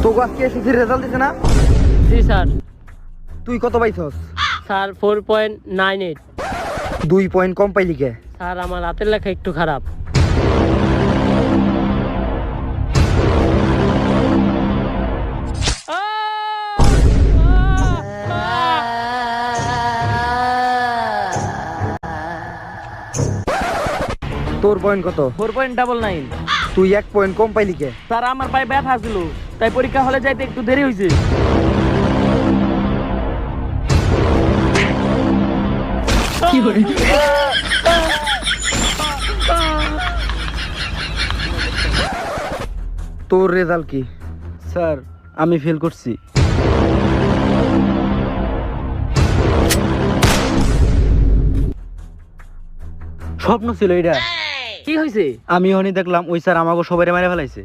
তোকে আজকে এসএসসির রেজাল্ট দিছে না? জি স্যার। তুই কত পাইছস? স্যার 4.98। 2 পয়েন্ট কম পাইলি কে? স্যার আমার হাতের লেখা একটু খারাপ। তোর পয়েন্ট কত? 4.99। তুই 1 পয়েন্ট কম পাইলি কে? স্যার আমার পায়ে ব্যথা ছিল, তাই পরীক্ষা হলে যাইতে একটু দেরি হয়েছে। তোর রেজাল্ট কি? স্যার আমি ফেল করছি। স্বপ্ন ছিল এটা। কি হয়েছে? আমি হনি দেখলাম ওই স্যার আমাকে সবাই মেরে ফেলাইছে।